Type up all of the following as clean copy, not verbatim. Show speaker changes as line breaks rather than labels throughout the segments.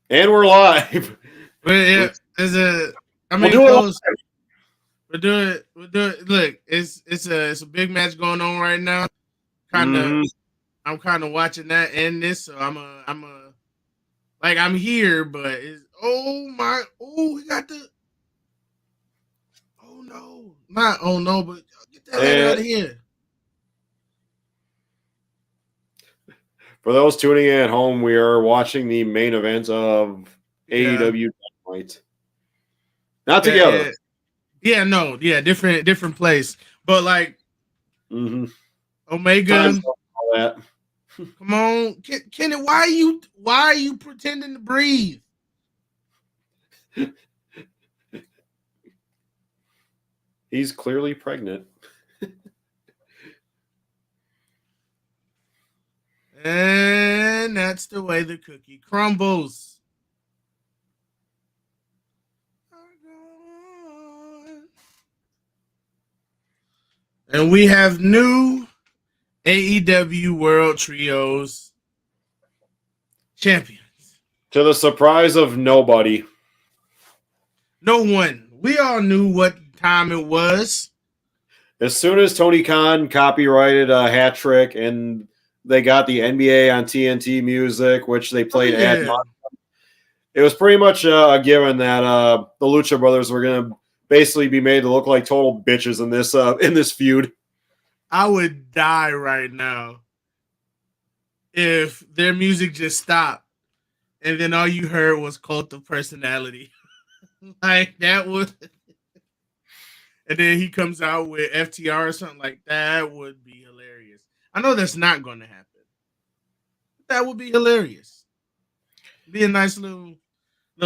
And we're live.
But yeah, there's a. I
We'll
mean,
do it
close.
live.
We'll do it. We'll do it. Look, it's a big match going on right now. Kind of.
Hmm.
I'm kind of watching that and this, so I'm like I'm here, but it's oh my oh we got the oh no not oh no but get that lady out
And
of here.
for those tuning in at home, we are watching the main event of
Yeah,
AEW Dynamite. Not
yeah,
together.
yeah, yeah. No, yeah, different place, but like
Hmm. Time
Omega.
zone, all that.
Come on, Kenny. Why are you pretending to breathe?
He's clearly pregnant.
And that's the way the cookie crumbles. And we have new AEW World Trios champions.
To the surprise of nobody.
No one. We all knew what time it was.
As soon as Tony Khan copyrighted a hat trick and they got the NBA on TNT music, which they
Oh
played ad
yeah.
it was pretty much a given that the Lucha Brothers were going to basically be made to look like total bitches in this feud.
I would die right now if their music just stopped and then all you heard was Cult of Personality. Like that would and then he comes out with FTR or something like that would be hilarious. I know that's not going to happen. But that would be hilarious. Be a nice little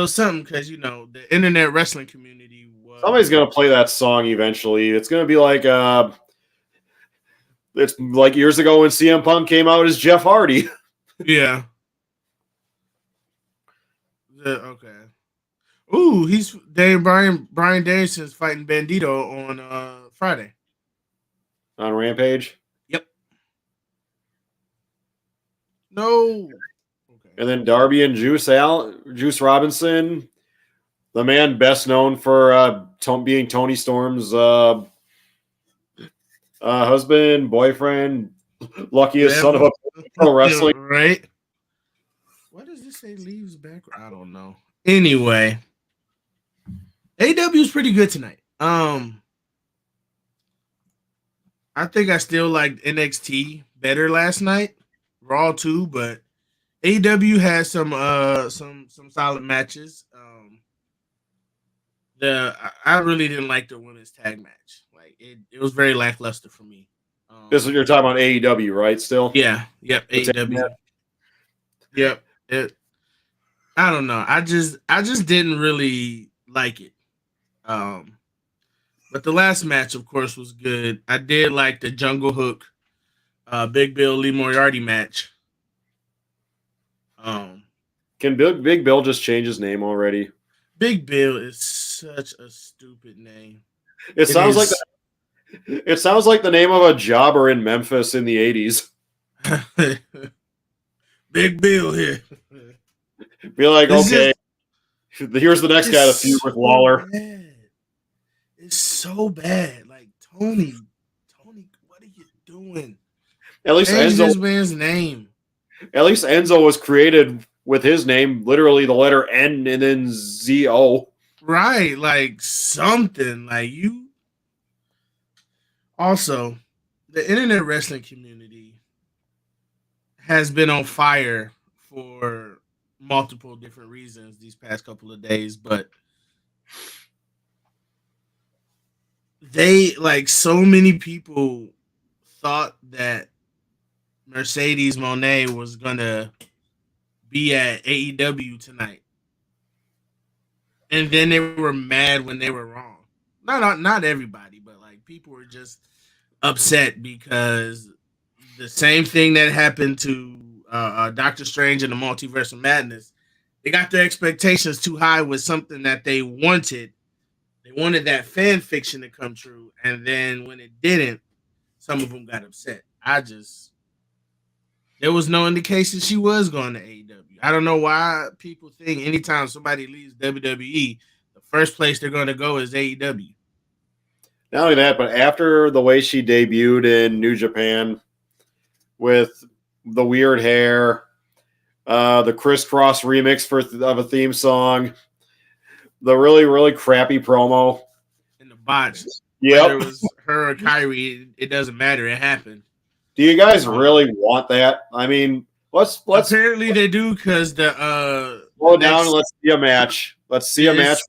something because the internet wrestling community
Somebody's
was
going to play that song eventually. It's going to be like it's like years ago when CM Punk came out as Jeff Hardy.
yeah. Okay. Ooh, he's Brian Danielson's fighting Bandito on Friday.
On Rampage.
Yep. No. Okay.
And then Darby and Juice Robinson, the man best known for being Tony Storm's husband, boyfriend, luckiest son of
Whatever.
a pro wrestling.
Right. Why does this say leaves back? I don't know. Anyway, AW is pretty good tonight. I think I still liked NXT better last night. Raw too, but AW has some solid matches. The I really didn't like the women's tag match. Like it was very lackluster for me.
This is you're talking about AEW, right? Still,
Yeah, yep,
it's
AEW. Yep. I don't know. I just didn't really like it. Um but the last match of course was good. I did like the Jungle Hook Big Bill Lee Moriarty match. Um
can Big Bill just change his name already?
Big Bill is such a stupid name.
It
It
sounds like
is
it sounds like the name of a jobber in Memphis in the '80s.
Big Bill here.
Be like,
It's
okay,
just
here's the next guy to feud
it's
with
so
Lawler.
bad. It's so bad. Like Tony, what are you doing?
At least
Change
Enzo,
this man's name.
at least Enzo was created with his name, literally the letter N and then ZO.
Right, like something. Like you also the internet wrestling community has been on fire for multiple different reasons these past couple of days, but they like so many people thought that Mercedes Monet was gonna be at AEW tonight, and then they were mad when they were wrong. Not everybody, but like people were just upset because the same thing that happened to Doctor Strange and the Multiverse of Madness. They got their expectations too high with something that they wanted. They wanted that fan fiction to come true, and then when it didn't, some of them got upset. There was no indication she was going to AEW. I don't know why people think anytime somebody leaves WWE, the first place they're going to go is AEW.
Not only that, but after the way she debuted in New Japan with the weird hair, the crisscross remix of a theme song, the really, really crappy promo.
And the botch.
Yep.
Whether it was her or Kyrie, it doesn't matter. It happened.
Do you guys really want that? I mean, let's
apparently they do because the
slow down and let's see a match. Let's see a match.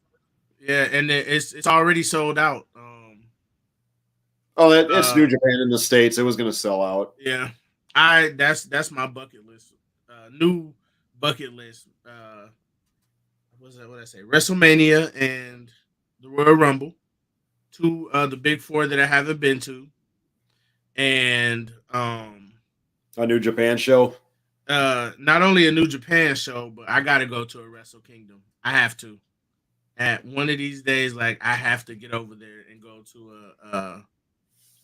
Yeah, and it's already sold out.
It's New Japan in the States. It was going to sell out.
Yeah, that's my bucket list. New bucket list. What did I say? WrestleMania and the Royal Rumble. Two the big four that I haven't been to. And
a New Japan show.
Not only a New Japan show, but I gotta go to a Wrestle Kingdom. I have to. At one of these days, like I have to get over there and go to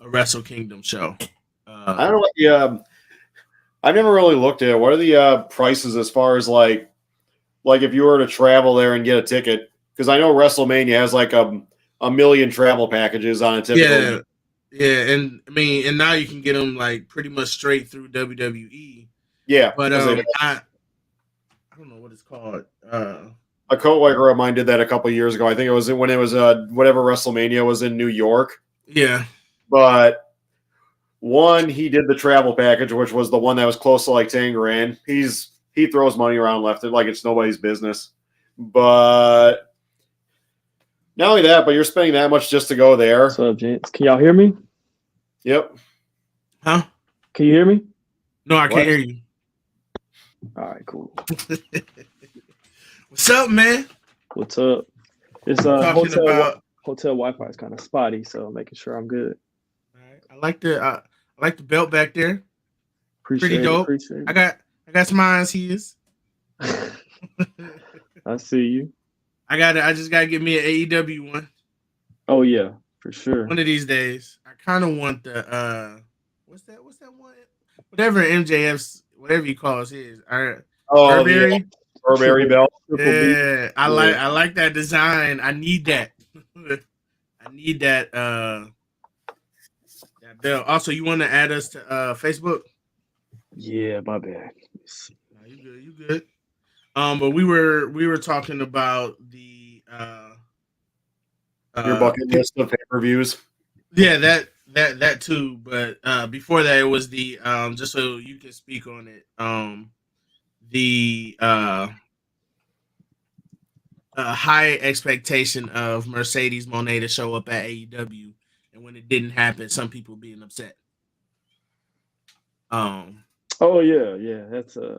a Wrestle Kingdom show.
I don't know. I've never really looked at it. What are the prices as far as like if you were to travel there and get a ticket? Because I know WrestleMania has like a million travel packages on a typical.
Yeah, and I mean, and now you can get them like pretty much straight through WWE.
Yeah,
but I don't know what it's called.
A coworker of mine did that a couple years ago. I think it was when it was whatever WrestleMania was in New York.
Yeah,
but one, he did the travel package, which was the one that was close to like 10 grand. He throws money around left like it's nobody's business. But not only that, but you're spending that much just to go there.
What's up, gents? Can y'all hear me?
Yep.
Huh?
Can you hear me?
No, I can't hear you.
All right, cool.
What's up, man?
What's up? This hotel Wi-Fi is kind of spotty, so making sure I'm good.
All right. I like the belt back there.
Pretty
dope. I got some eyes here.
I see you.
I just gotta get me an AEW one.
Oh yeah, for sure.
One of these days. I kind of want the what's that one? Whatever MJF's, whatever he calls his.
Burberry belt.
Yeah, I like that design. I need that. I need that that belt. Also, you want to add us to Facebook?
Yeah, my bad.
No, you good. But we were talking about the
your bucket list of pay-per-views.
Yeah, that too. But before that, it was the just so you can speak on it. The high expectation of Mercedes Moné to show up at AEW, and when it didn't happen, some people being upset.
Oh yeah, that's
I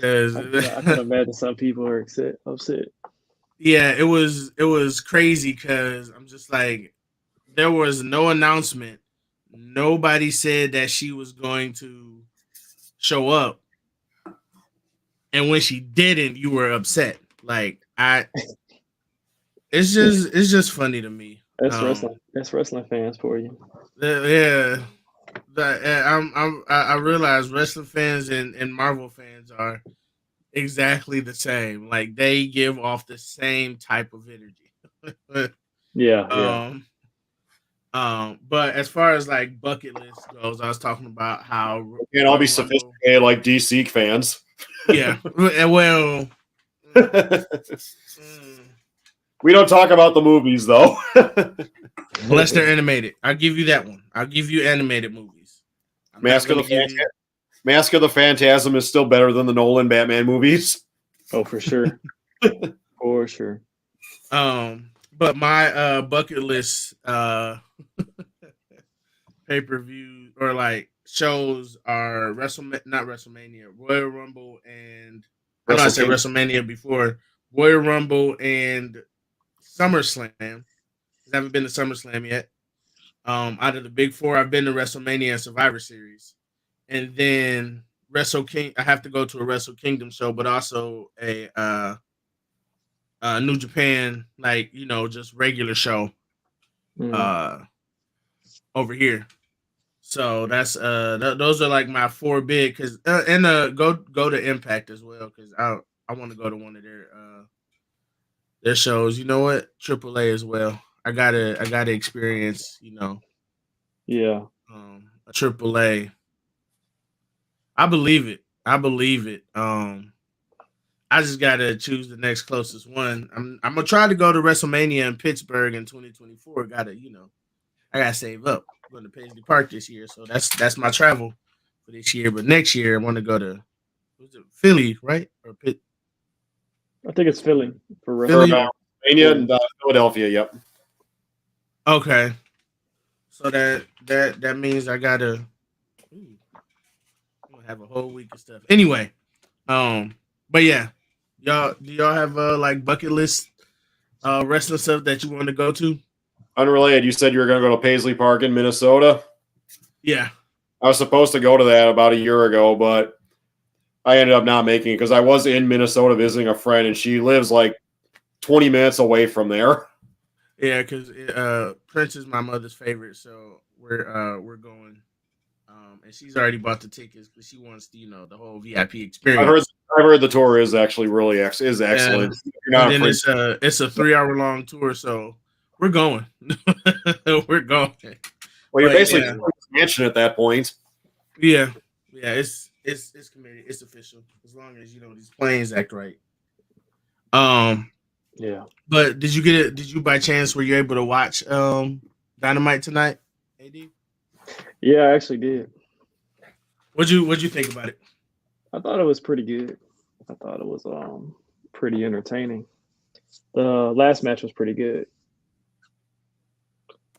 can imagine some people are upset.
Yeah, it was crazy because I'm just like, there was no announcement. Nobody said that she was going to show up, and when she didn't, you were upset. Like it's just funny to me.
That's wrestling. That's wrestling fans for you.
Yeah. I realize wrestling fans and Marvel fans are exactly the same. Like they give off the same type of energy.
Yeah.
But as far as like bucket list goes, I was talking about how
we can't all be sophisticated like DC fans.
Yeah. Well,
we don't talk about the movies though.
Unless they're animated. I'll give you that one. I'll give you animated movies.
Mask of the Phantasm is still better than the Nolan Batman movies.
Oh, for sure. For sure.
But my bucket list pay-per-view or like shows are not WrestleMania, Royal Rumble and I know I said WrestleMania before. Royal Rumble and SummerSlam. I haven't been to SummerSlam yet. Out of the big four, I've been to WrestleMania and Survivor Series. And then I have to go to a Wrestle Kingdom show, but also a New Japan, like, just regular show over here. So that's those are like my four big because and go to Impact as well because I want to go to one of their shows. You know what? AAA as well. I gotta experience
Yeah.
A AAA. I believe it. I believe it. I just gotta choose the next closest one. I'm gonna try to go to WrestleMania in Pittsburgh in 2024. I gotta save up. I'm going to Paisley Park this year, so that's my travel for this year. But next year, I want to go to Philly, right? Or Pitt?
I think it's Philly for
Philly.
Pennsylvania and Philadelphia. Yep.
Okay. So that means I gotta I'm gonna have a whole week of stuff. Anyway, but yeah, do y'all have like bucket list wrestling stuff that you want to go to?
Unrelated, you said you were going to go to Paisley Park in Minnesota.
Yeah.
I was supposed to go to that about a year ago, but I ended up not making it because I was in Minnesota visiting a friend, and she lives like 20 minutes away from there.
Yeah, because Prince is my mother's favorite, so we're going. And she's already bought the tickets because she wants the whole VIP experience.
I heard the tour is actually really excellent.
And then it's a 3-hour long tour, so we're going. We're going.
Well, you're basically mansion at that point.
Yeah, it's committed. It's official as long as these planes act right.
Yeah.
But did you by chance were you able to watch Dynamite tonight, AD?
Yeah, I actually did.
What'd you think about it?
I thought it was pretty good. I thought it was pretty entertaining. The last match was pretty good.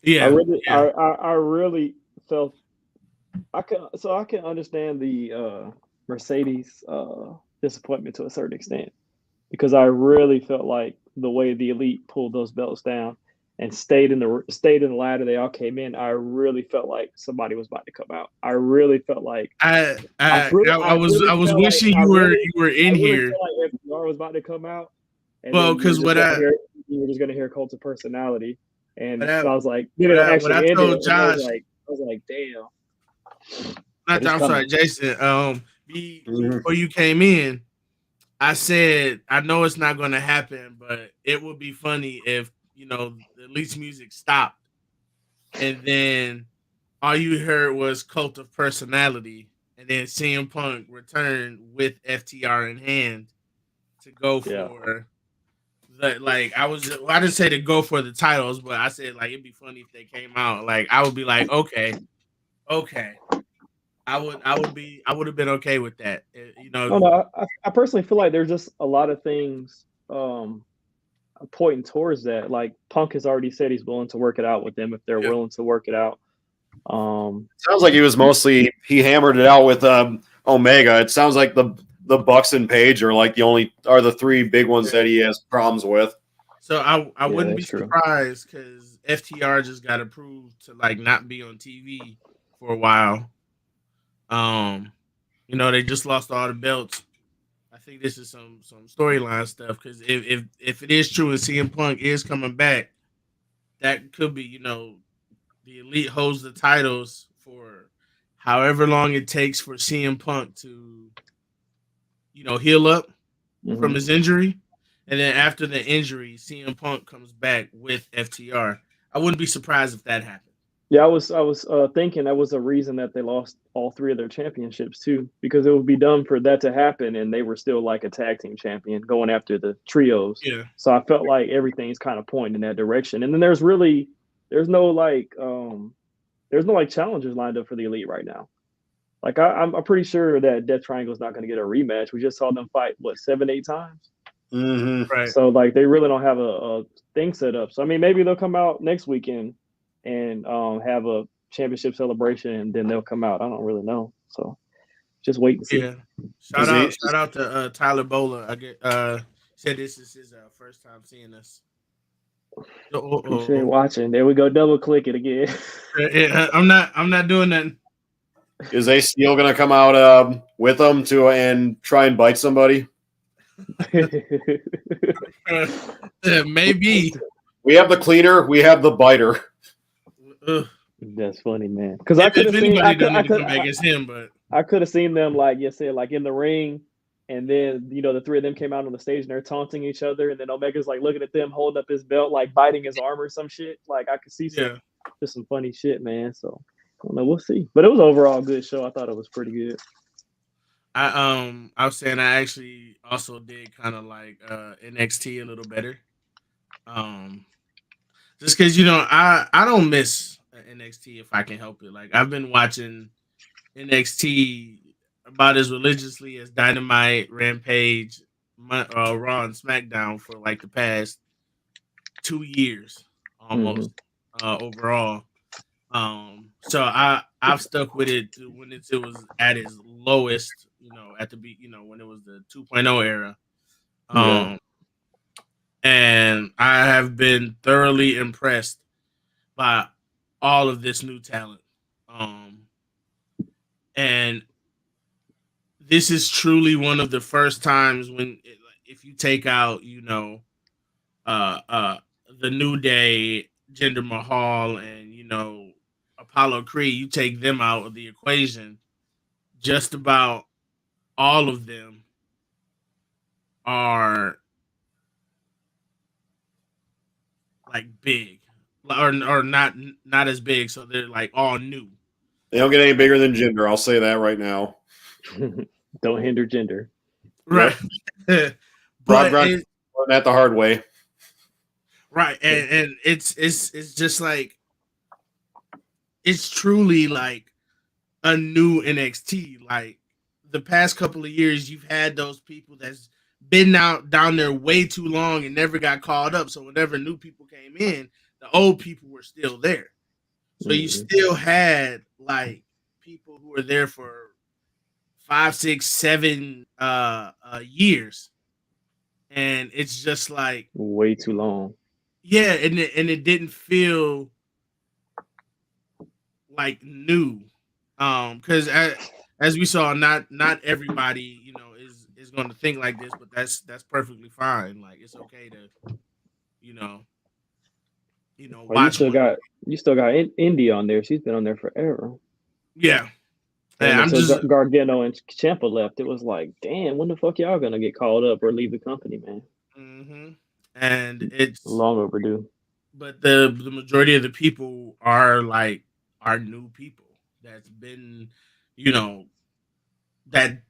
Yeah,
I really felt I can understand the Mercedes disappointment to a certain extent because I really felt like the way the Elite pulled those belts down and stayed in the ladder they all came in. I really felt like somebody was about to come out. I really felt like
I was wishing you were in here.
Like FTR was about to come out.
Well, because
you were just gonna hear Cult of Personality, and I was like,
I told Josh,
I was like, damn.
I'm sorry, Jason. Before you came in, I said I know it's not going to happen, but it would be funny if the Elite's music stopped, and then all you heard was Cult of Personality, and then CM Punk returned with FTR in hand to go for I didn't say to go for the titles, but I said like it'd be funny if they came out. Like I would be like, okay. I would have been okay with that.
No, I personally feel like there's just a lot of things pointing towards that. Like Punk has already said he's willing to work it out with them if they're willing to work it out.
Sounds like he hammered it out with Omega. It sounds like the Bucks and Page are like the three big ones that he has problems with.
So I wouldn't be surprised because FTR just got approved to like not be on TV for a while. They just lost all the belts. I think this is some storyline stuff because if it is true and CM Punk is coming back, that could be the Elite holds the titles for however long it takes for CM Punk to heal up from his injury, and then after the injury, CM Punk comes back with FTR. I wouldn't be surprised if that happened.
Yeah, I was thinking that was a reason that they lost all three of their championships too, because it would be dumb for that to happen, and they were still like a tag team champion going after the trios.
Yeah.
So I felt like everything's kind of pointing in that direction, and then there's no challengers lined up for the Elite right now. Like I'm pretty sure that Death Triangle is not going to get a rematch. We just saw them fight 7-8 times.
Mm-hmm.
Right.
So like they really don't have a thing set up. So I mean maybe they'll come out next weekend and have a championship celebration, and then they'll come out. I don't really know. So just wait and see.
Yeah. Shout out to Tyler Bowler. I get said this is his first time seeing us.
Appreciate watching. There we go. Double click it again.
I'm not doing that.
Is ACL gonna come out with them and try and bite somebody?
Maybe.
We have the cleaner. We have the biter.
That's funny, man. Because I
If,
could
if
have seen,
anybody done need to come back against him, but
I could have seen them like you said, like in the ring, and then the three of them came out on the stage and they're taunting each other, and then Omega's like looking at them, holding up his belt, like biting his arm or some shit. Like I could see
yeah.
just some funny shit, man. So I don't know, we'll see. But it was overall a good show. I thought it was pretty good.
I was saying I actually also did kind of like NXT a little better. Just because I don't miss NXT if I can help it. Like I've been watching NXT about as religiously as Dynamite, Rampage, Raw, and SmackDown for like the past 2 years almost overall. So I've stuck with it when it was at its lowest, at the when it was the 2.0 era. And I have been thoroughly impressed by all of this new talent. And this is truly one of the first times if you take out, the New Day, Jinder Mahal, and Apollo Creed, you take them out of the equation, just about all of them are like big, or not as big, so they're like all new.
They don't get any bigger than Jinder. I'll say that right now.
Don't hinder Jinder.
Right.
Yep.
But
learned that the hard way.
Right, and it's just like it's truly like a new NXT. Like the past couple of years, you've had those people that's been down there way too long and never got called up. So whenever new people came in, the old people were still there. So you still had like people who were there for 5, 6, 7 years, and it's just like
way too long.
Yeah, and it didn't feel like new, because as we saw, not everybody is going to think like this, but that's perfectly fine. Like it's okay to watch.
You still got Indy on there. She's been on there forever.
Yeah.
And I'm just Gargano and Ciampa left. It was like, damn, when the fuck y'all gonna get called up or leave the company, man?
And it's
long overdue.
But the majority of the people are new people that's been, that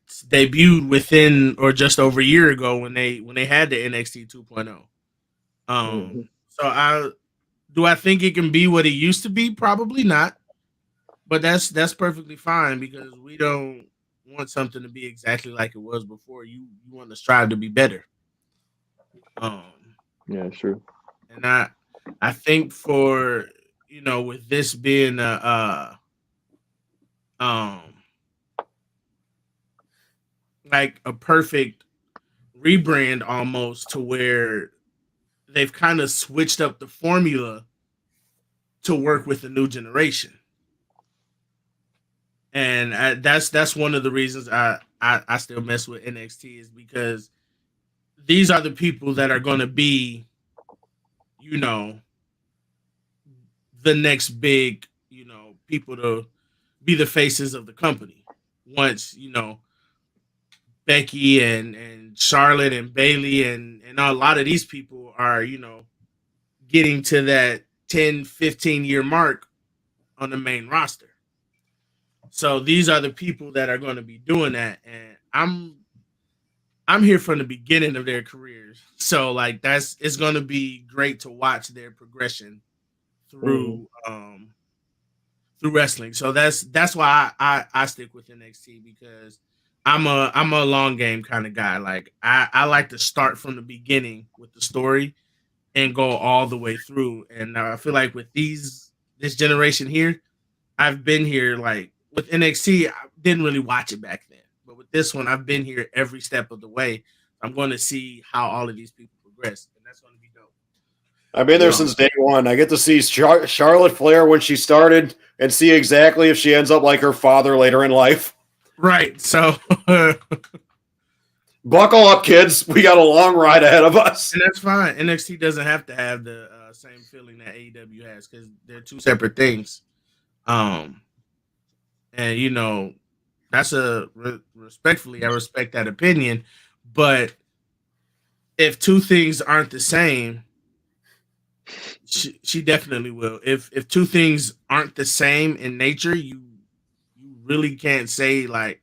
debuted within or just over a year ago when they had the NXT 2.0. So do I think it can be what it used to be? Probably not. But that's perfectly fine, because we don't want something to be exactly like it was before. You want to strive to be better.
Yeah, true.
And I think for with this being like a perfect rebrand almost, to where they've kind of switched up the formula to work with the new generation. And that's one of the reasons I still mess with NXT, is because these are the people that are going to be, the next big, people to be the faces of the company. Once, Becky and Charlotte and Bayley and a lot of these people are, getting to that 10, 15 year mark on the main roster. So these are the people that are going to be doing that. And I'm here from the beginning of their careers. So like it's going to be great to watch their progression through through wrestling. So that's why I stick with NXT, because I'm a long game kind of guy. Like I like to start from the beginning with the story and go all the way through. And I feel like with this generation here, I've been here like with NXT, I didn't really watch it back then. But with this one, I've been here every step of the way. I'm going to see how all of these people progress, and that's going to be dope.
I've been there since day one. I get to see Charlotte Flair when she started and see exactly if she ends up like her father later in life.
Right. So
buckle up, kids. We got a long ride ahead of us.
And that's fine. NXT doesn't have to have the same feeling that AEW has, because they're two separate things. Um, and you know, that's respectfully, I respect that opinion. But if two things aren't the same, she definitely will. If two things aren't the same in nature, you really can't say like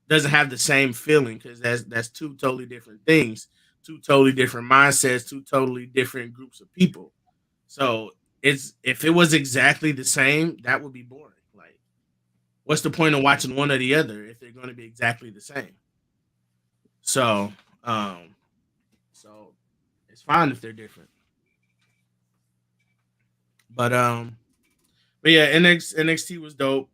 doesn't have the same feeling because that's two totally different things, two totally different mindsets, two totally different groups of people. So it's if it was exactly the same, that would be boring. Like, what's the point of watching one or the other if they're going to be exactly the same? So, um, so it's fine if they're different. But but yeah, NXT was dope.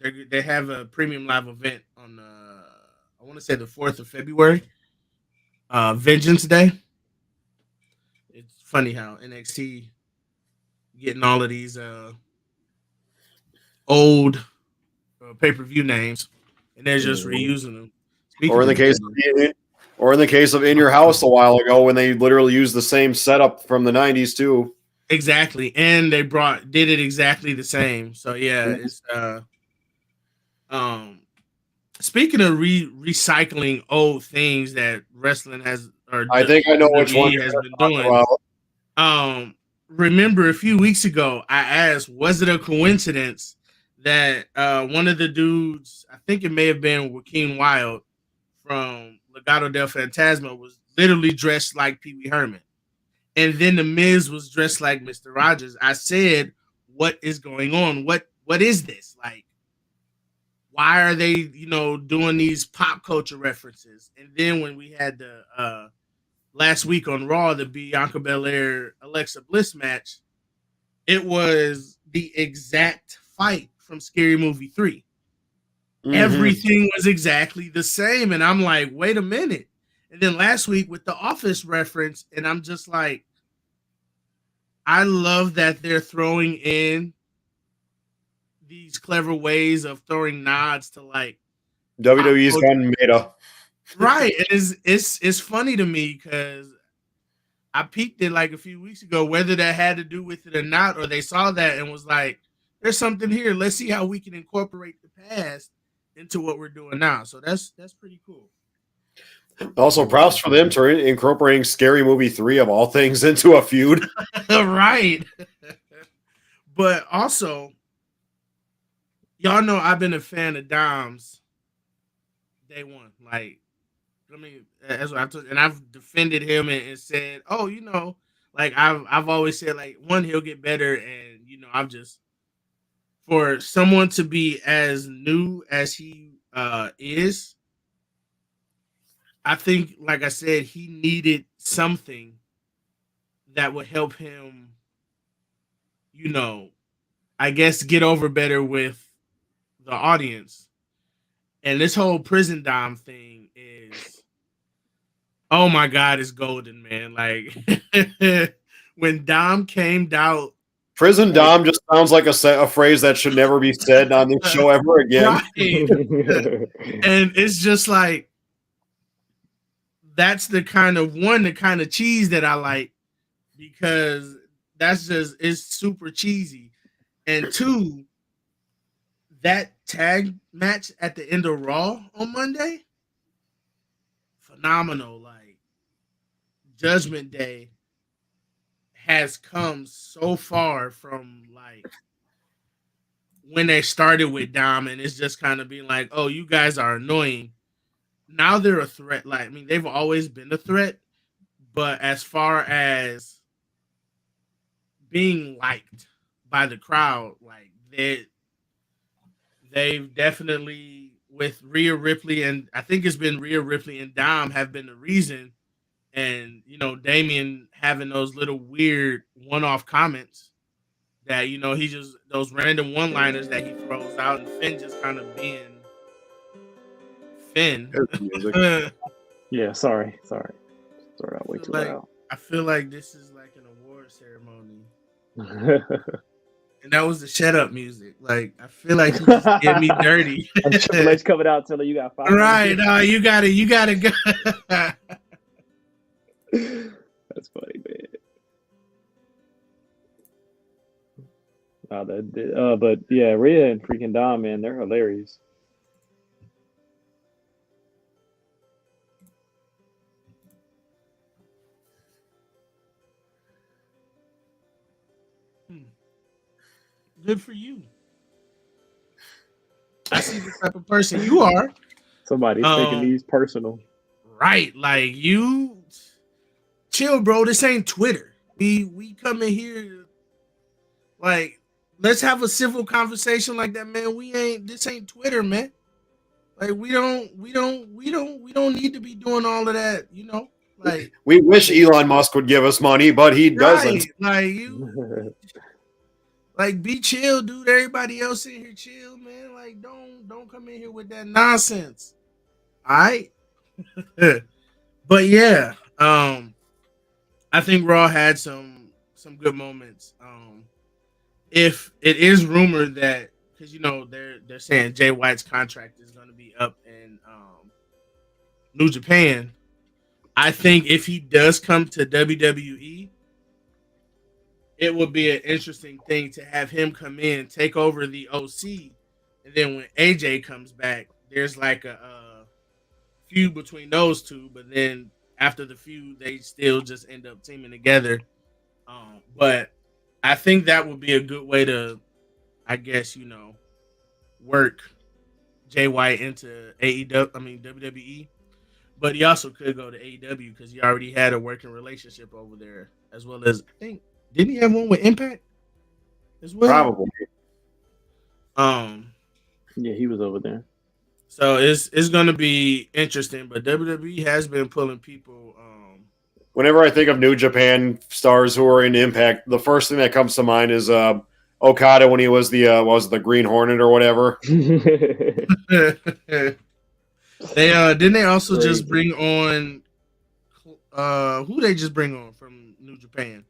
They have a premium live event on I want to say the 4th of February, Vengeance Day. It's funny how NXT getting all of these old pay-per-view names and they're just reusing them.
Or
Speaking
in the
of
case of In Your House a while ago when they literally used the same setup from the 90s too.
exactly, and they did it exactly the same. So yeah, it's um speaking of recycling old things that wrestling has or
I think I know which one
WWE
you're
has
gonna
been
talk
doing.
about.
Remember a few weeks ago, I asked, was it a coincidence that one of the dudes, I think it may have been Joaquin Wild from Legado del Fantasma, was literally dressed like Pee Wee Herman, and then the Miz was dressed like Mr. Rogers. I said, what is going on? What is this like? Why are they, doing these pop culture references? And then when we had the last week on Raw, the Bianca Belair Alexa Bliss match, it was the exact fight from Scary Movie 3.
Mm-hmm.
Everything was exactly the same. And I'm like, wait a minute. And then last week with the Office reference, and I'm just like, I love that they're throwing in these clever ways of throwing nods to like
WWE's gone meta.
Right. And it's funny to me because I peeked it like a few weeks ago, whether that had to do with it or not, or they saw that and was like, there's something here. Let's see how we can incorporate the past into what we're doing now. So that's pretty cool.
Also, props for them for incorporating Scary Movie 3 of all things into a feud.
Right. But also, y'all know I've been a fan of Dom's day one. Like, I mean, that's what and I've defended him and said, oh, like I've always said, like, one, he'll get better, and I'm just for someone to be as new as he is. I think, like I said, he needed something that would help him, I guess, get over better with the audience. And this whole prison Dom thing is, oh my God, it's golden, man. Like when Dom came out,
Prison Dom just sounds like a phrase that should never be said on this show ever again.
Right. And it's just like, that's the kind of cheese that I like, because it's super cheesy. And two, that tag match at the end of Raw on Monday, phenomenal. Like, Judgment Day has come so far from like when they started with Dom, and it's just kind of being like, oh, you guys are annoying. Now they're a threat. Like, I mean, they've always been a threat, but as far as being liked by the crowd, like they've definitely, with Rhea Ripley, and I think it's been Rhea Ripley and Dom have been the reason. And Damian having those little weird one-off comments that he just, those random one-liners that he throws out, and Finn just kind of being Finn.
Yeah, sorry. Started out way too loud.
I feel like this is like an award ceremony. And that was the shut up music. Like, I feel like he just did me dirty.
Triple H coming out telling you got 5.
Right. No, you gotta go.
That's funny, man. But yeah, Rhea and freaking Dom, man, they're hilarious.
Good for you. I see the type of person you are.
Somebody's taking
Um,
these personal.
Right, like you chill, bro. This ain't Twitter. We come in here like let's have a civil conversation like that, man. This ain't Twitter, man. Like we don't need to be doing all of that, you know? Like
We wish Elon Musk would give us money, but he doesn't.
right, like you like be chill, dude. Everybody else in here chill, man. Like don't come in here with that nonsense. All right? But yeah, I think Raw had some good moments. If it is rumored that because you know they're saying Jay White's contract is going to be up in New Japan, I think if he does come to WWE, it would be an interesting thing to have him come in, take over the OC, and then when AJ comes back, there's like a feud between those two. But then after the feud, they still just end up teaming together. But I think that would be a good way to, I guess, work Jay White into AEW. I mean WWE. But he also could go to AEW because he already had a working relationship over there, as well as I think didn't he have one with Impact as well?
Probably.
Yeah, he was over there.
So it's gonna be interesting, but WWE has been pulling people.
Whenever I think of New Japan stars who are in Impact, the first thing that comes to mind is Okada when he was the Green Hornet or whatever.
They didn't they also
Crazy.
just bring on who they just bring on from New Japan?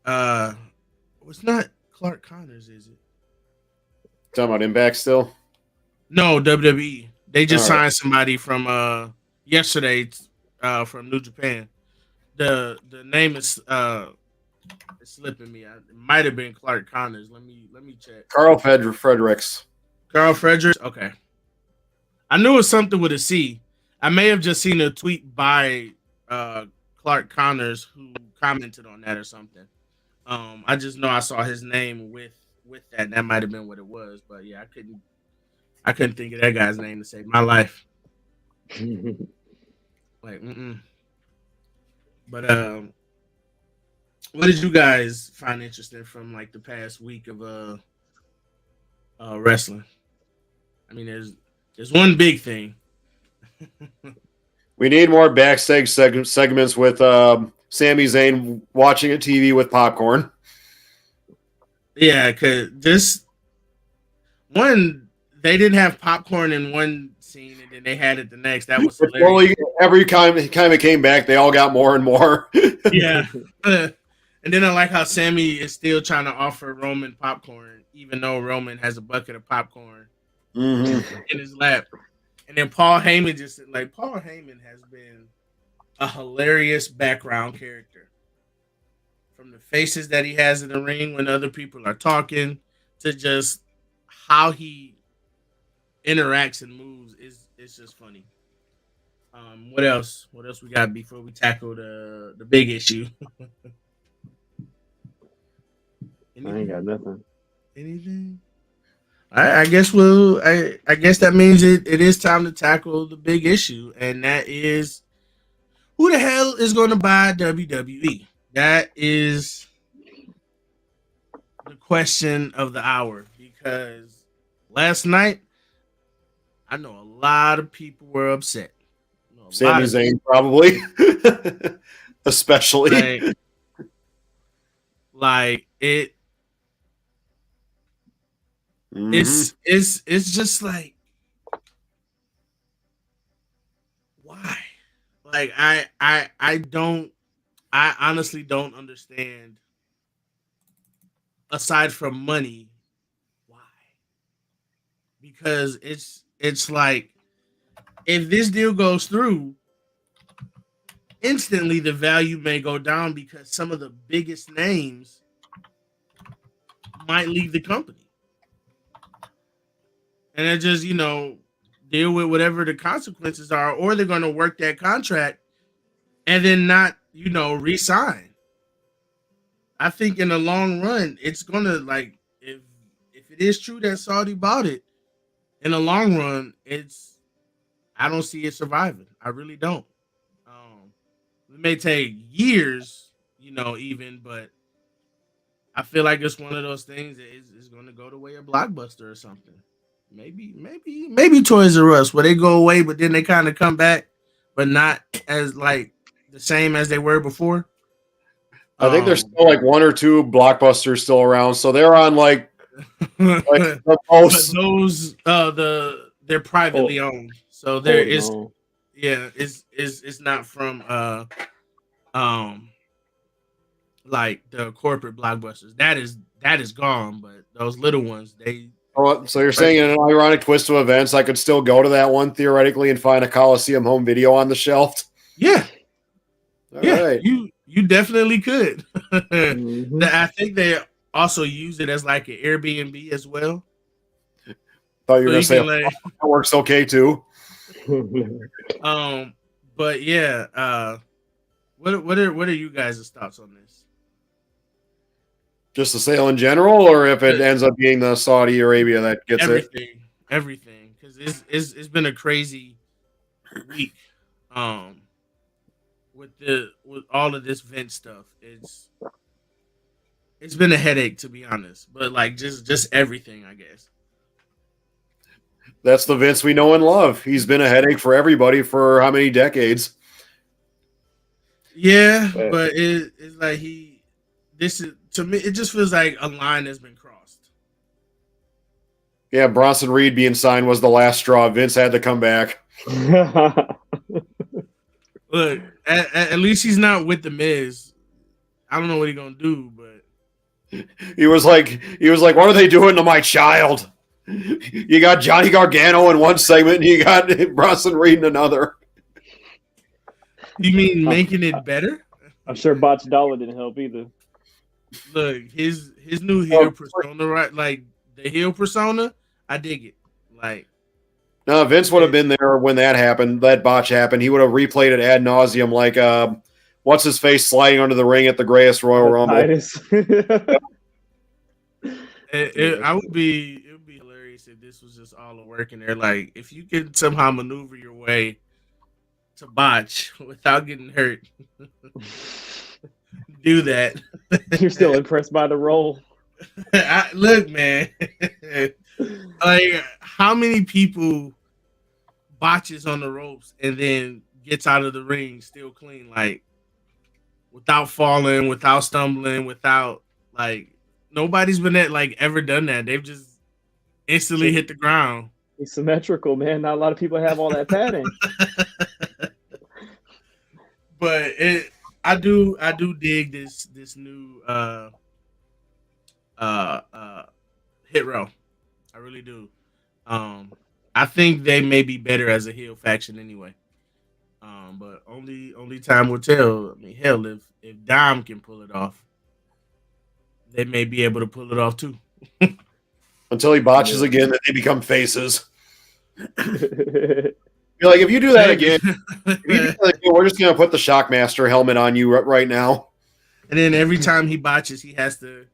It's not Clark Connors, is it?
Talking about Impact still?
No, WWE. They just
All right.
signed somebody from yesterday from New Japan. The name is it's slipping me. It might have been Clark Connors. Let me check.
Carl Fredericks.
Carl Fredericks. Okay. I knew it was something with a C. I may have just seen a tweet by Clark Connors who commented on that or something. I just know I saw his name with that. That might have been what it was, but yeah, I couldn't think of that guy's name to save my life. Like, But what did you guys find interesting from like the past week of wrestling? I mean, there's one big thing.
We need more backstage segments with Sami Zayn watching a TV with popcorn.
Yeah, because this one they didn't have popcorn in one scene and then they had it the next. That was hilarious.
Every time it came back, they all got more and more.
Yeah. And then I like how Sammy is still trying to offer Roman popcorn, even though Roman has a bucket of popcorn in his lap. And then Paul Heyman Paul Heyman has been a hilarious background character. From the faces that he has in the ring when other people are talking to just how he interacts and moves it's just funny. What else? What else we got before we tackle the big issue?
I ain't got nothing.
Anything? I guess I guess that means it is time to tackle the big issue, and that is who the hell is going to buy WWE? That is the question of the hour because last night I know a lot of people were upset.
Sami Zayn probably, especially
like it. It's just like why? Like I honestly don't understand aside from money why. Because it's like if this deal goes through instantly the value may go down because some of the biggest names might leave the company. And they're just, deal with whatever the consequences are, or they're going to work that contract and then not, resign. I think in the long run, it's going to if it is true that Saudi bought it, in the long run, I don't see it surviving. I really don't. It may take years, even, but I feel like it's one of those things that is going to go the way of Blockbuster or something. Maybe Toys R Us, where they go away, but then they kind of come back, but not as the same as they were before.
I think there's still like one or two Blockbusters still around, so they're on like the most.
But those they're privately owned, so there is
no.
it's not from like the corporate Blockbusters. That is gone, but those little ones, they.
Oh, so you're saying in an ironic twist of events, I could still go to that one theoretically and find a Coliseum home video on the shelf?
Yeah.
All
Yeah,
right.
you definitely could.
Mhm.
I think they also use it as like an Airbnb as well.
Thought you were
So
going to
you
say
can,
that works okay too.
but yeah, what are you guys' thoughts on this?
Just the sale in general, or if it ends up being the Saudi Arabia that gets it?
Everything, because it's been a crazy week. With all of this Vince stuff, it's been a headache, to be honest. But like just everything, I guess.
That's the Vince we know and love. He's been a headache for everybody for how many decades?
Yeah,
Yeah.
but it's like this is, to me, it just feels like a line has been crossed.
Yeah, Bronson Reed being signed was the last straw. Vince had to come back.
Look, at least he's not with the Miz. I don't know what he's gonna do, but
He was like, what are they doing to my child? You got Johnny Gargano in one segment, and you got Bronson Reed in another.
you mean making it better?
I'm sure Botch Dollar didn't help either.
Look, his new heel persona, right? Like the heel persona, I dig it. Like,
No, Vince would have been there when that happened. That botch happened. He would have replayed it ad nauseum, like what's his face sliding under the ring at the Greatest Royal Rumble.
Titus.
it would be hilarious if this was just all a work in there. Like, if you can somehow maneuver your way to botch without getting hurt, do that.
You're still impressed by the role.
Look, man. Like, how many people botches on the ropes and then gets out of the ring still clean, like without falling, without stumbling, without nobody's been ever done that. They've just instantly hit the ground.
He's symmetrical, man. Not a lot of people have all that padding.
But I do dig this new Hit Row. I really do. I think they may be better as a heel faction anyway. But only time will tell. I mean, hell, if Dom can pull it off, they may be able to pull it off too.
Until he botches again, then they become faces. You're like, if you do that again, we're just going to put the Shockmaster helmet on you right now.
And then every time he botches, he has to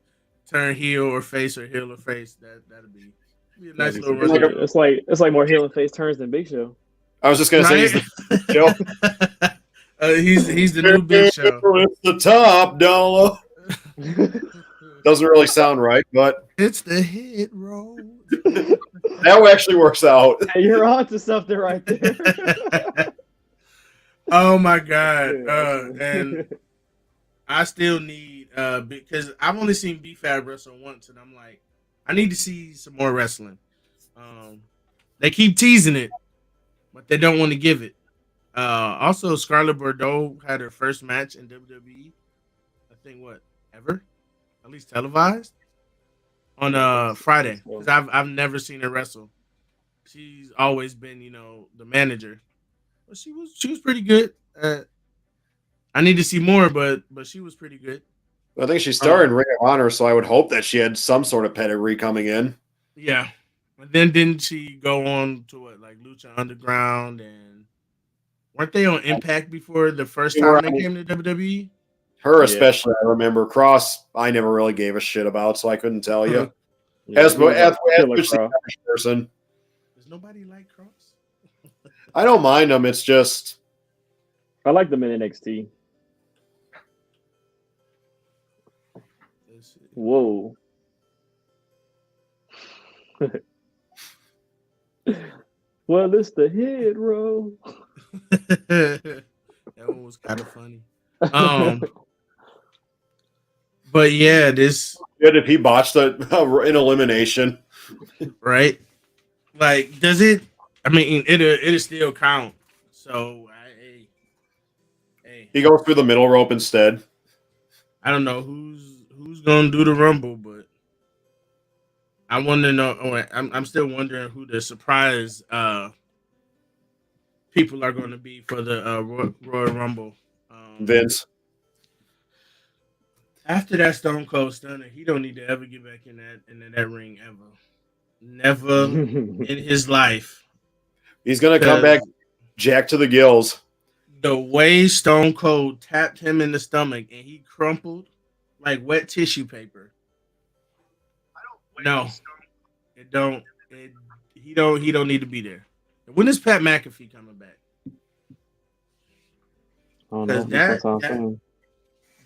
turn heel or face or heel or face. That'd be a nice little run.
It's like more heel and face turns than Big Show.
I was just going to say he's the
he's the new Big Show.
It's the top dollar. Doesn't really sound right, but
it's the Hit Row.
That actually works out.
Hey, you're on to something right there.
Oh my god! And I still need because I've only seen B-Fab wrestle once, and I'm like, I need to see some more wrestling. They keep teasing it, but they don't want to give it. Also, Scarlett Bordeaux had her first match in WWE. I think ever, at least televised on Friday. Because I've never seen her wrestle. She's always been, the manager. But she was pretty good. I need to see more, but she was pretty good.
I think she started in Ring of Honor, so I would hope that she had some sort of pedigree coming in.
Yeah. And then didn't she go on to what, like Lucha Underground, and weren't they on Impact before the first time they came to WWE?
Her
Yeah.
especially, I remember. Cross, I never really gave a shit about, so I couldn't tell you.
Yeah,
as
he was a killer
the
Cross.
average person,
Does nobody like Cross?
I don't mind them. It's just
I like them in NXT.
Let's see.
Whoa. Well, it's the head roll.
That one was kind of funny. But yeah, this
good if he botched an elimination.
right. Like, does it? I mean, it'll still count. So, hey,
He goes through the middle rope instead.
I don't know who's gonna do the Rumble, but I want to know. I'm still wondering who the surprise people are going to be for the Royal Rumble.
Vince.
After that Stone Cold Stunner, he don't need to ever get back in that ring ever. Never in his life.
He's gonna come back jacked to the gills.
The way Stone Cold tapped him in the stomach and he crumpled like wet tissue paper. No, it don't. He don't need to be there. When is Pat McAfee coming back?
Oh, no,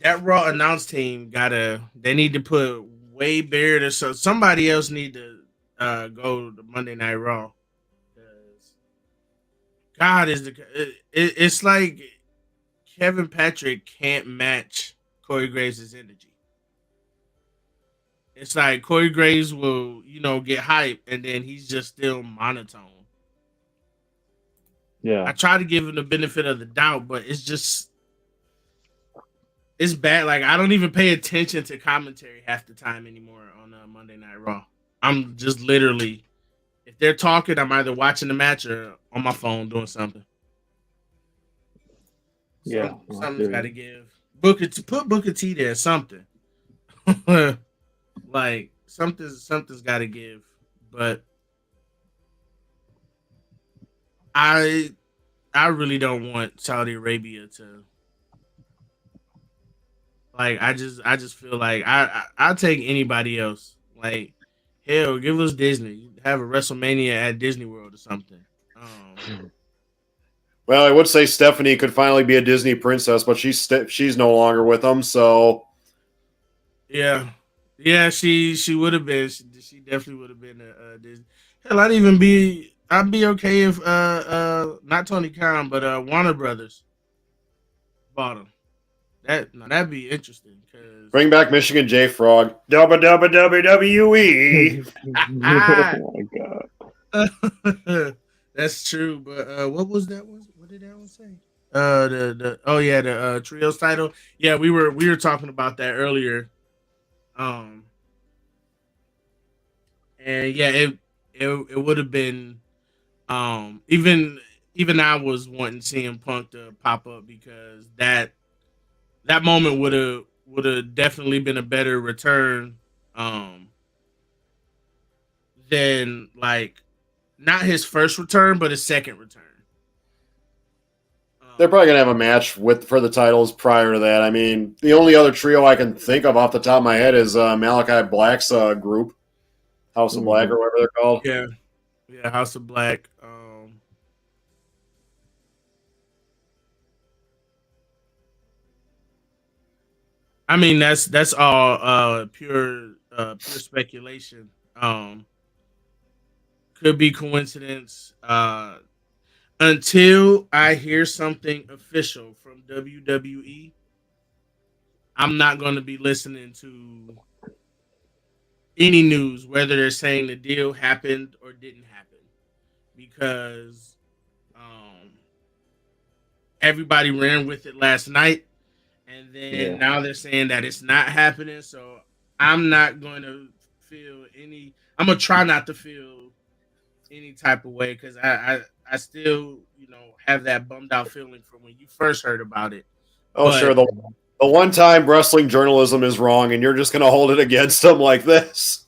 that Raw announce team they need to put Wade Barrett or somebody else need to go to Monday Night Raw. God it's like Kevin Patrick can't match Corey Graves' energy. It's like Corey Graves will, get hype and then he's just still monotone.
Yeah.
I try to give him the benefit of the doubt, but it's bad. Like, I don't even pay attention to commentary half the time anymore on Monday Night Raw. I'm just literally, if they're talking, I'm either watching the match or on my phone doing something.
Yeah,
something's got to give. Put Booker T there, something. Like something's got to give. But I really don't want Saudi Arabia to. Like, I just feel like I'll take anybody else. Like, hell, give us Disney. Have a WrestleMania at Disney World or something.
Well, I would say Stephanie could finally be a Disney princess, but she's no longer with them. So,
yeah, she would have been. She definitely would have been a Disney. Hell, I'd be okay if not Tony Khan, but Warner Brothers bought him. That'd be interesting.
Bring back Michigan J Frog. WWE.
Oh my god.
That's true. But what was that one? What did that one say? The trios title. Yeah, we were talking about that earlier. And yeah, it would have been even I was wanting CM Punk to pop up because that moment would have definitely been a better return than, like, not his first return, but his second return.
They're probably gonna have a match for the titles prior to that. I mean, the only other trio I can think of off the top of my head is Malachi Black's group, House of Black or whatever they're called.
Yeah, House of Black. I mean, that's all pure speculation. Could be coincidence. Until I hear something official from WWE, I'm not going to be listening to any news, whether they're saying the deal happened or didn't happen, because everybody ran with it last night. And then now they're saying that it's not happening. So I'm not going to feel any. I'm gonna try not to feel any type of way because I still have that bummed out feeling from when you first heard about it.
Oh,
but,
sure. The one time wrestling journalism is wrong, and you're just going to hold it against them like this.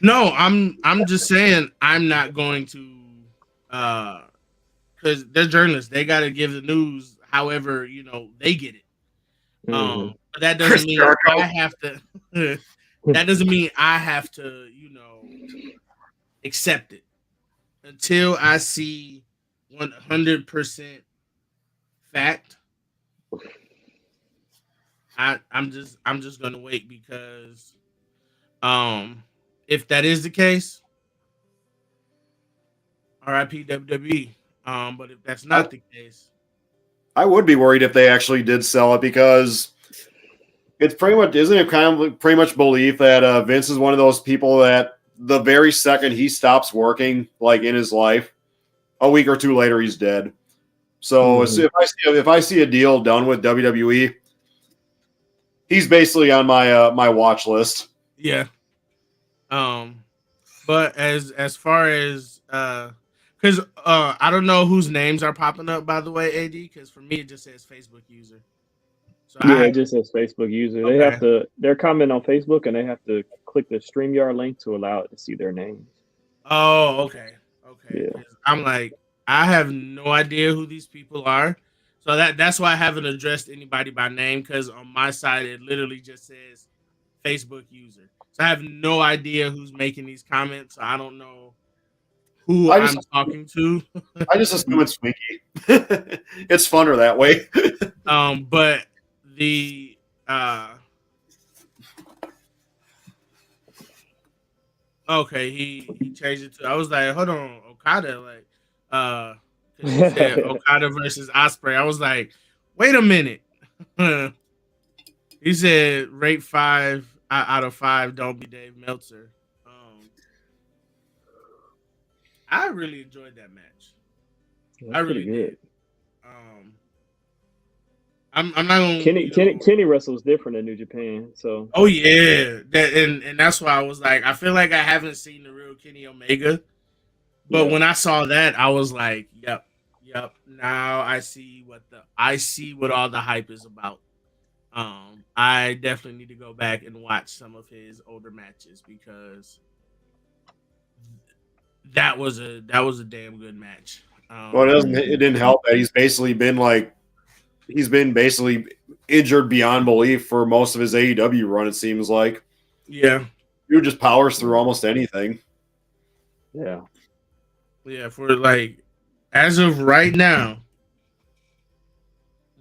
No, I'm just saying I'm not going to, because they're journalists. They got to give the news however they get it. But that doesn't mean I have to. That doesn't mean I have to, accept it until I see 100% fact. I'm just gonna wait because, if that is the case, RIP WWE. But if that's not the case,
I would be worried if they actually did sell it because it's pretty much, isn't it kind of pretty much belief that Vince is one of those people that the very second he stops working, like in his life, a week or two later he's dead. So if I see a deal done with WWE, he's basically on my watch list.
Yeah. But as far as because I don't know whose names are popping up, by the way, AD, because for me it just says Facebook user. So
it just says Facebook user. Okay. They're commenting on Facebook and they have to click the StreamYard link to allow it to see their names.
Oh, okay.
Yeah.
I'm like, I have no idea who these people are. So that's why I haven't addressed anybody by name, because on my side it literally just says Facebook user. So I have no idea who's making these comments. So I don't know who I'm talking to.
I just assume it's Swinky. It's funner that way.
But the okay, he changed it to. I was like, hold on, Okada, like, he said Okada versus Ospreay. I was like, wait a minute. He said rate 5 out of 5. Don't be Dave Meltzer. I really enjoyed that match.
That's I really did.
I'm not gonna.
Kenny wrestles different in New Japan, so.
Oh yeah, and that's why I was like, I feel like I haven't seen the real Kenny Omega, but when I saw that, I was like, yep. Now I see what all the hype is about. I definitely need to go back and watch some of his older matches because that was a damn good match.
Well, it didn't help that he's been basically injured beyond belief for most of his AEW run, it seems like.
Yeah.
He just powers through almost anything.
Yeah.
Yeah, for like, as of right now,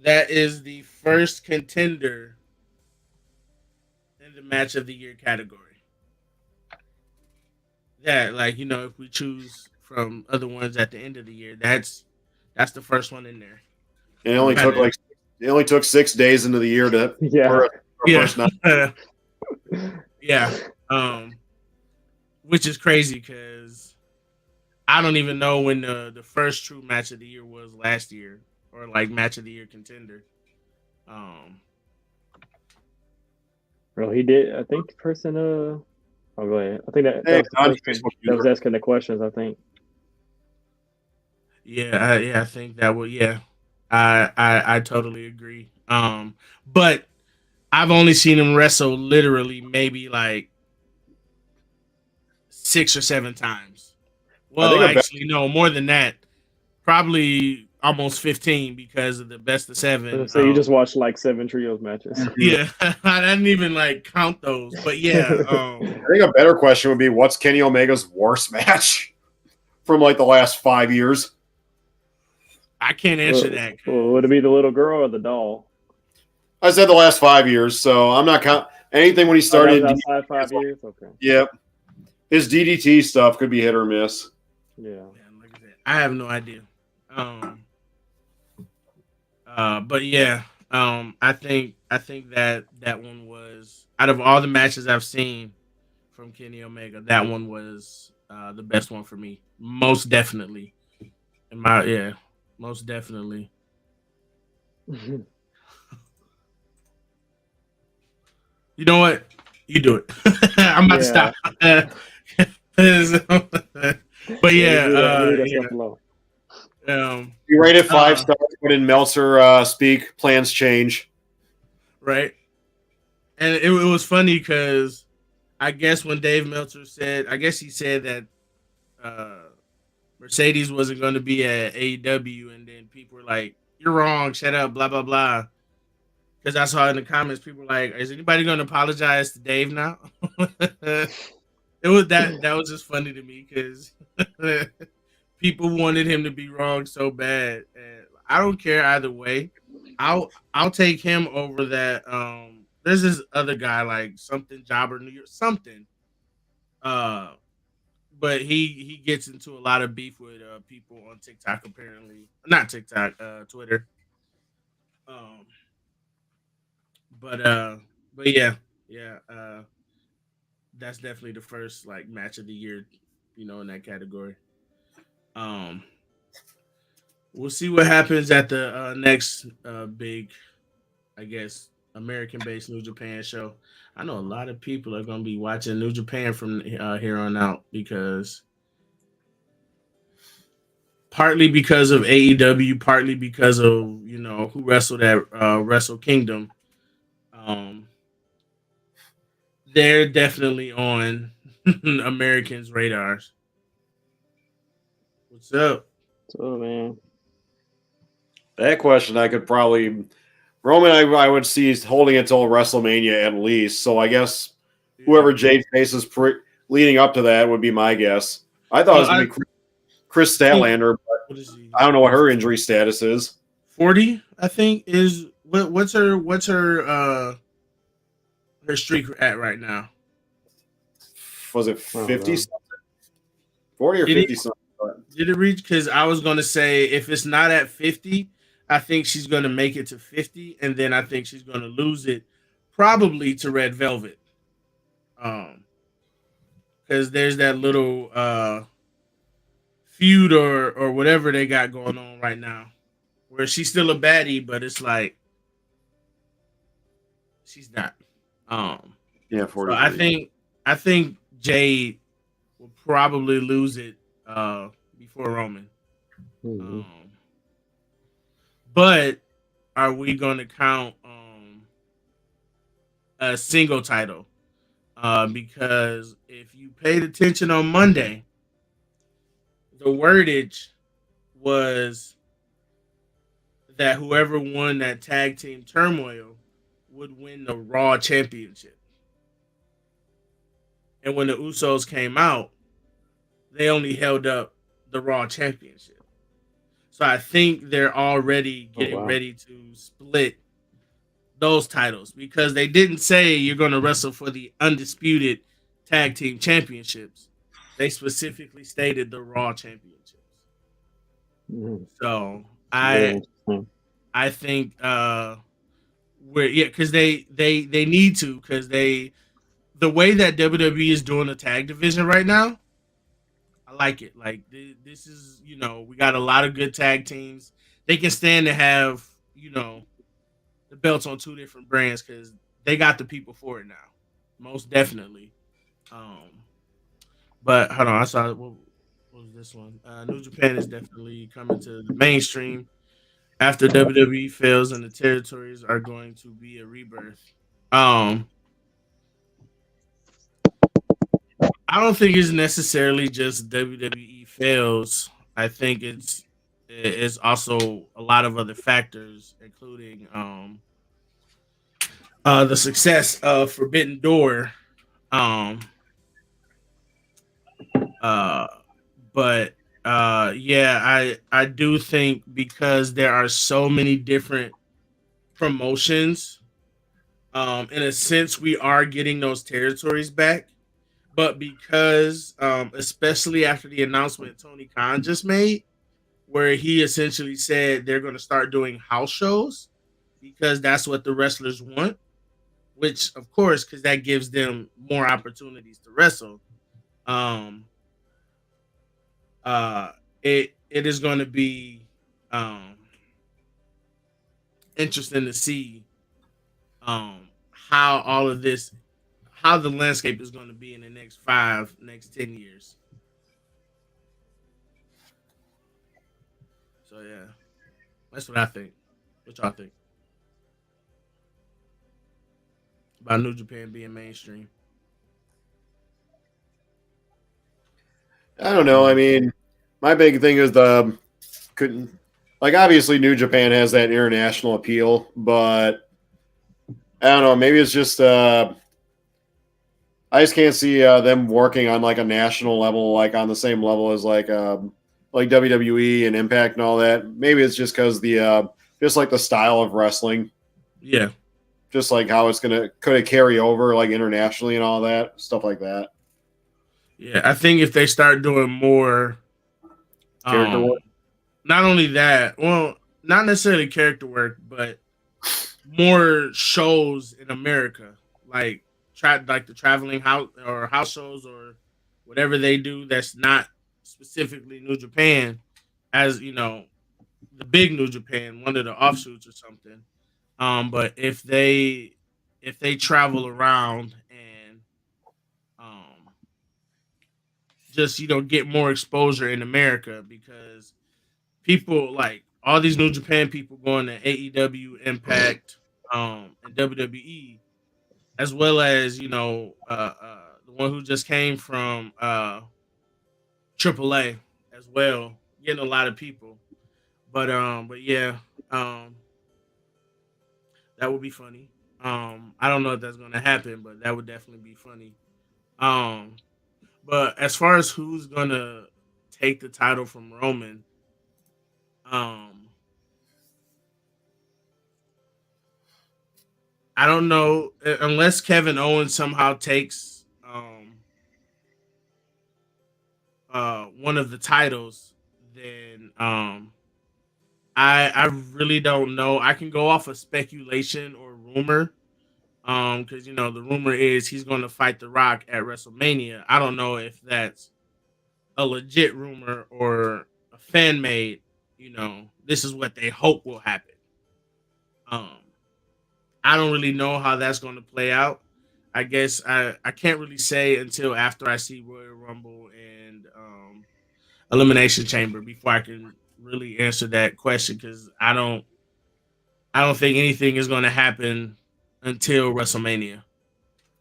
that is the first contender in the match of the year category. That, like, if we choose from other ones at the end of the year, that's the first one in there.
It only took 6 days into the year to first night.
Yeah. Which is crazy because I don't even know when the first true match of the year was last year, or like match of the year contender.
Bro, he did. I think the person. Oh, go ahead. I think that was the person that was asking the questions. I think.
Yeah. I think that would. Yeah. I totally agree. But I've only seen him wrestle literally maybe like 6 or 7 times. Well, actually, no, more than that. Probably almost 15 because of the best of 7.
So you just watched like 7 trios matches.
Yeah, I didn't even like count those. But yeah,
I think a better question would be, what's Kenny Omega's worst match from like the last 5 years?
I can't answer that.
Would it be the little girl or the doll?
I said the last 5 years, so I'm not counting anything when he started.
Outside 5 years? Okay.
Yep. His DDT stuff could be hit or miss.
Yeah.
Like I have no idea. But yeah, I think that one was, out of all the matches I've seen from Kenny Omega, that one was the best one for me. Most definitely. Most definitely. You know what? You do it. I'm about to stop. But yeah,
you rate it 5 stars, but in Meltzer speak, plans change.
right? And it was funny because I guess when Dave Meltzer said, I guess he said that uh, Mercedes wasn't going to be at AEW, and then people were like, "You're wrong, shut up, blah blah blah." Because I saw in the comments, people were like, "Is anybody going to apologize to Dave now?" It was that was just funny to me because people wanted him to be wrong so bad, and I don't care either way. I'll take him over that. There's this other guy like something Jobber New York something. Uh, but he gets into a lot of beef with people on TikTok apparently, not TikTok, Twitter. Um, but uh, but yeah, yeah. That's definitely the first like match of the year, in that category. Um, we'll see what happens at the next big, I guess, American-based New Japan show. I know a lot of people are going to be watching New Japan from here on out because partly because of AEW, partly because of who wrestled at Wrestle Kingdom. Um, they're definitely on Americans' radars. What's up?
So man,
That question I could probably Roman. I would see holding it till WrestleMania at least. So I guess whoever Jade faces leading up to that would be my guess. I thought it was going to be Chris Statlander, but
what is he?
I don't know what her injury status is.
40, I think is what's her her streak at right now?
Was it 50 something? 40 or
Did
50
it,
something?
did it reach? Because I was gonna say if it's not at 50, I think she's gonna make it to 50, and then I think she's gonna lose it probably to Red Velvet. Um, because there's that little feud or whatever they got going on right now, where she's still a baddie, but it's like she's not.
Yeah,
So
43.
I think Jade will probably lose it before Roman.
mm-hmm.
But are we going to count a single title? Because if you paid attention on Monday, the wordage was that whoever won that tag team turmoil would win the Raw Championship. And when the Usos came out, they only held up the Raw Championship. So I think they're already getting ready to split those titles because they didn't say you're going to wrestle for the undisputed tag team championships. They specifically stated the Raw Championships.
Mm-hmm.
So I think because they need to because the way that WWE is doing the tag division right now, I like it. Like this is we got a lot of good tag teams. They can stand to have the belts on two different brands because they got the people for it now, most definitely. But hold on, I saw what was this one? New Japan is definitely coming to the mainstream after WWE fails, and the territories are going to be a rebirth. Um, I don't think it's necessarily just WWE fails. I think it's also a lot of other factors, including the success of Forbidden Door. Um, uh, but yeah, I do think because there are so many different promotions, in a sense, we are getting those territories back. But because, especially after the announcement Tony Khan just made, where he essentially said they're going to start doing house shows because that's what the wrestlers want, which of course, because that gives them more opportunities to wrestle. Um, uh, it is going to be um, interesting to see how all of this, how the landscape is going to be in the next 10 years. So yeah, that's what I think. What y'all think? about New Japan being mainstream.
I don't know. I mean, my big thing is the couldn't like obviously New Japan has that international appeal, but I don't know. Maybe it's just I just can't see them working on like a national level, like on the same level as like WWE and Impact and all that. Maybe it's just because the just like the style of wrestling,
Yeah,
just like how it's gonna could it carry over like internationally and all that stuff like that.
yeah. I think if they start doing more,
Character
um,
work.
not only that, well, not necessarily character work, but more shows in America, like like the traveling house or house shows or whatever they do that's not specifically New Japan, as you know, the big New Japan, one of the offshoots or something. But if they travel around and um just get more exposure in America because people like all these New Japan people going to AEW, Impact, and WWE, as well as the one who just came from AAA as well, getting a lot of people. But yeah, um, that would be funny. I don't know if that's gonna happen, but that would definitely be funny. Um, but as far as who's gonna take the title from Roman, um, I don't know unless Kevin Owens somehow takes one of the titles, then I really don't know. I can go off of speculation or rumor. Because the rumor is he's going to fight The Rock at WrestleMania. I don't know if that's a legit rumor or a fan made. This is what they hope will happen. Um, I don't really know how that's going to play out. I guess I can't really say until after I see Royal Rumble and Elimination Chamber before I can really answer that question because I don't think anything is going to happen until WrestleMania.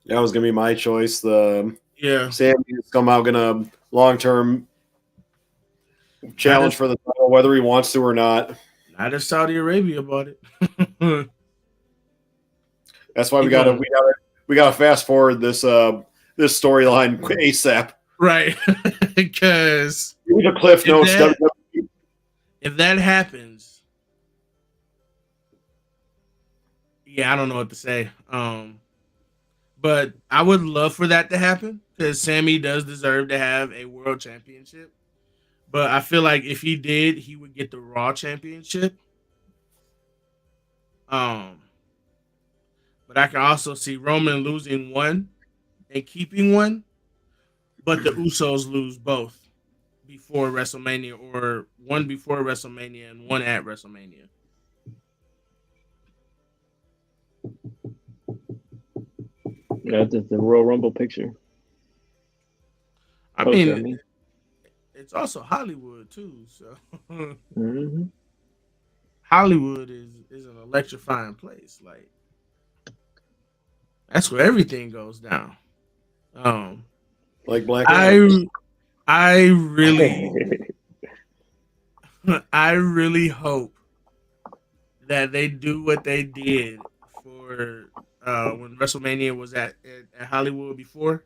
That was gonna be my choice. The
Yeah,
Sam is somehow gonna long term
not
challenge
if
for the title, whether he wants to or not.
not if Saudi Arabia bought it.
That's why
He
we gotta
going
we gotta we gotta fast forward this storyline ASAP.
right because
Give me the cliff
if
notes.
that
WWE.
if that happens, yeah, I don't know what to say. But I would love for that to happen because Sammy does deserve to have a world championship. But I feel like if he did, he would get the Raw championship. Um, but I can also see Roman losing one and keeping one, but the Usos lose both before WrestleMania, or one before WrestleMania and one at WrestleMania.
Yeah, the Royal Rumble picture
I
poster. I
mean,
mean,
it's also Hollywood too, so
hmm
Hollywood is an electrifying place. Like that's where everything goes down. Um,
Like Black Adam.
I I really I really hope that they do what they did for when WrestleMania was at Hollywood before,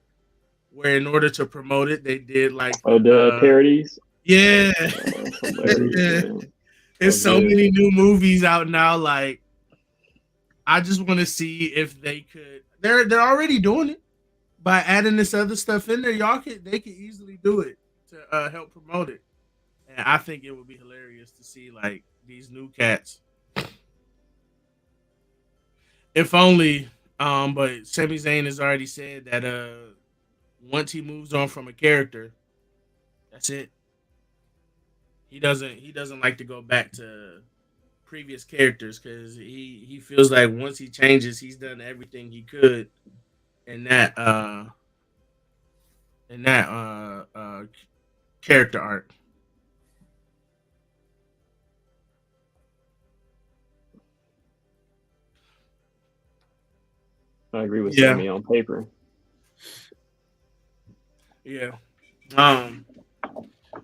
where in order to promote it, they did like
oh, the parodies.
yeah.
That's hilarious, man. That
There's
was
so
good.
many new movies out now. Like I just want to see if they could. They're already doing it by adding this other stuff in there. They could easily do it to help promote it. And I think it would be hilarious to see like these new cats. If only, but Sami Zayn has already said that once he moves on from a character, that's it. He doesn't like to go back to previous characters because he feels like once he changes, he's done everything he could in that character arc.
I agree with
Yeah.
Sammy on paper.
Yeah.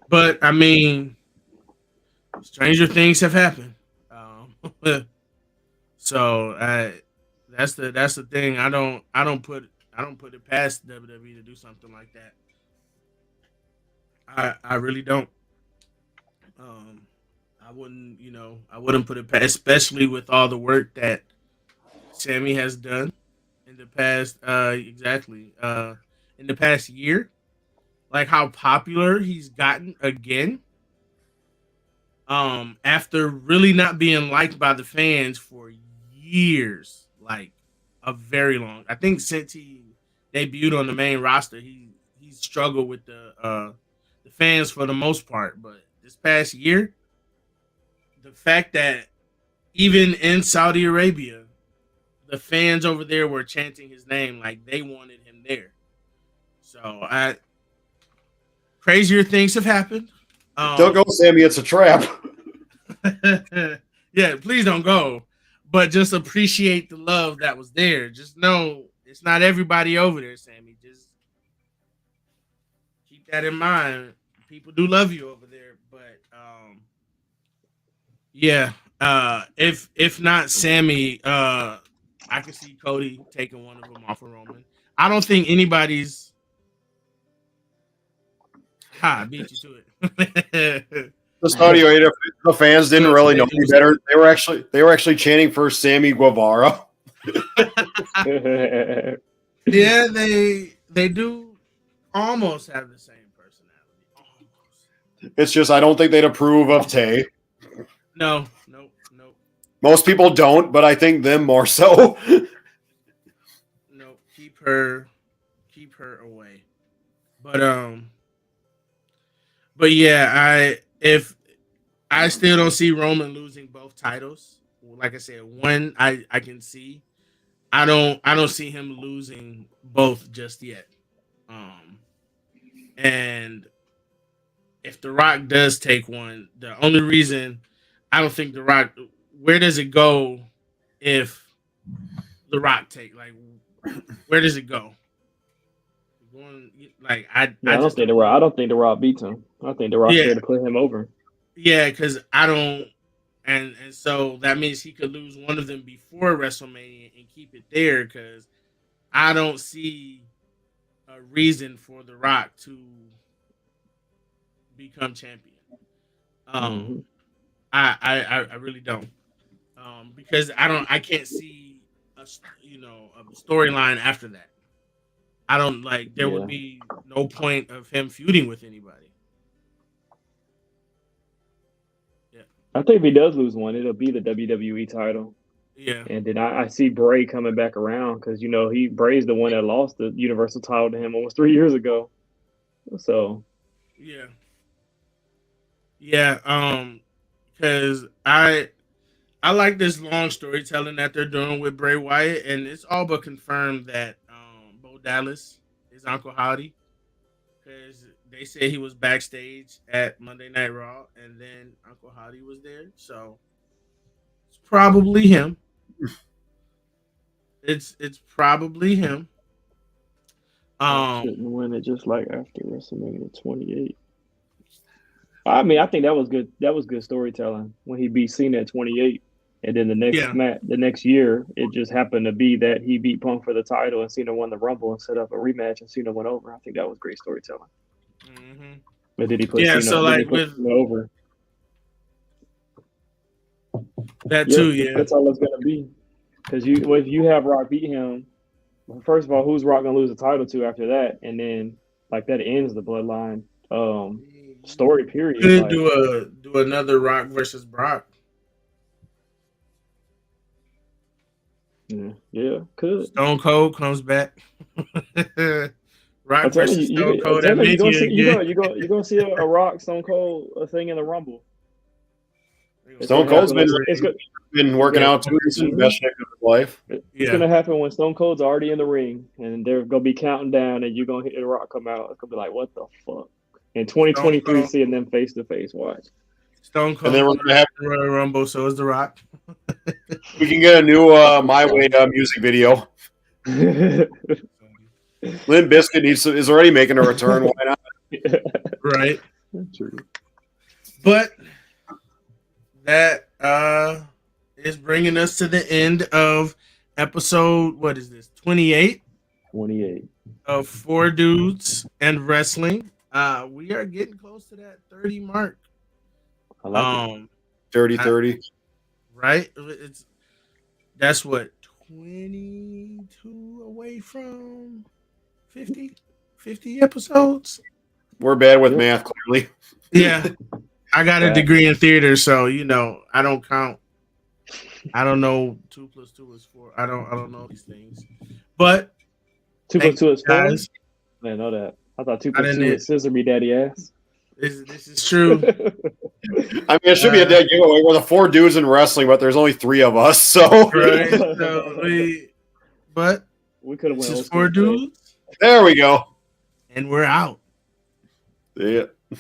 But I mean, stranger things have happened. So that's the thing. I don't put it past WWE to do something like that. I really don't. Um, I wouldn't put it past, especially with all the work that Sammy has done in the past. Exactly. In the past year, like how popular he's gotten again. After really not being liked by the fans for years, like a very long. I think since he debuted on the main roster, he struggled with the fans for the most part. But this past year, the fact that even in Saudi Arabia, the fans over there were chanting his name like they wanted him there. So crazier things have happened.
Don't go, Sammy. It's a trap.
Yeah, please don't go. But just appreciate the love that was there. Just know it's not everybody over there, Sammy. Just keep that in mind. People do love you over there, but yeah. If not Sammy, I can see Cody taking one of them off of Roman. I don't think anybody's. I beat you to it.
The Saudi Arabia the fans didn't really know any better. They were actually chanting for Sammy Guevara.
Yeah, they do almost have the same personality. Almost.
It's just I don't think they'd approve of Tay.
No.
Most people don't, but I think them more so.
No, keep her away. But yeah, I still don't see Roman losing both titles. Like I said, one I can see. I don't see him losing both just yet. And if The Rock does take one, the only reason I don't think The Rock, where does it go if The Rock where does it go? I
don't think the Rock beats him. I think the Rock's there to put him over.
Yeah, because I don't, and so that means he could lose one of them before WrestleMania and keep it there. Because I don't see a reason for The Rock to become champion. I really don't. Because I can't see a storyline after that. I don't there would be no point of him feuding with anybody. Yeah.
I think if he does lose one, it'll be the WWE title.
Yeah.
And then I see Bray coming back around because Bray's the one that lost the Universal title to him almost 3 years ago. So
yeah. Because I like this long storytelling that they're doing with Bray Wyatt, and it's all but confirmed that Bo Dallas is Uncle Howdy, because they said he was backstage at Monday Night Raw, and then Uncle Howdy was there, so it's probably him. It's probably him.
Shouldn't win it just like after WrestleMania 28. I mean, I think that was good. That was good storytelling when he beat Cena at 28, and then the next year, it just happened to be that he beat Punk for the title, and Cena won the Rumble and set up a rematch, and Cena went over. I think that was great storytelling.
Mm-hmm.
But did he put Cena, Cena over?
That too, yeah.
That's all it's gonna be. Because if you have Rock beat him, first of all, who's Rock gonna lose the title to after that? And then that ends the bloodline story period.
Could do another Rock versus Brock.
Yeah, could.
Stone Cold comes back. Rock versus Stone Cold.
You're gonna see a Rock Stone Cold thing in the Rumble.
Stone Cold's been working out too. He's in the best shape of his life.
It's gonna happen when Stone Cold's already in the ring, and they're gonna be counting down, and you're gonna hit the Rock come out. It's gonna be like, what the fuck? In 2023, seeing them face to face, watch.
Stone Cold.
And then we're gonna have
Royal Rumble. So is the Rock.
We can get a new My Way music video. Limp Bizkit is already making a return. Why not?
Right.
True.
But that is bringing us to the end of episode, what is this, 28
28.
of Four Dudes and Wrestling. We are getting close to that 30 mark.
I like it.
30-30.
Right? That's what, 22 away from 50 episodes.
We're bad with
Yep.
math, clearly.
Yeah. I got a
Right.
degree in theater, so I don't count. I don't know 2 + 2 is 4. I don't know these things. But
2
thank
+ 2 is 4. I
guys,
didn't know that. I thought 2
I
+ 2
didn't-
is scissor me daddy ass.
this is true.
I mean, it should be a dead giveaway. We're the 4 dudes in wrestling, but there's only 3 of us. So
Right? So but
We could have
this
went
is
old school
4
today.
dudes,
there we go.
and we're out.
Yeah.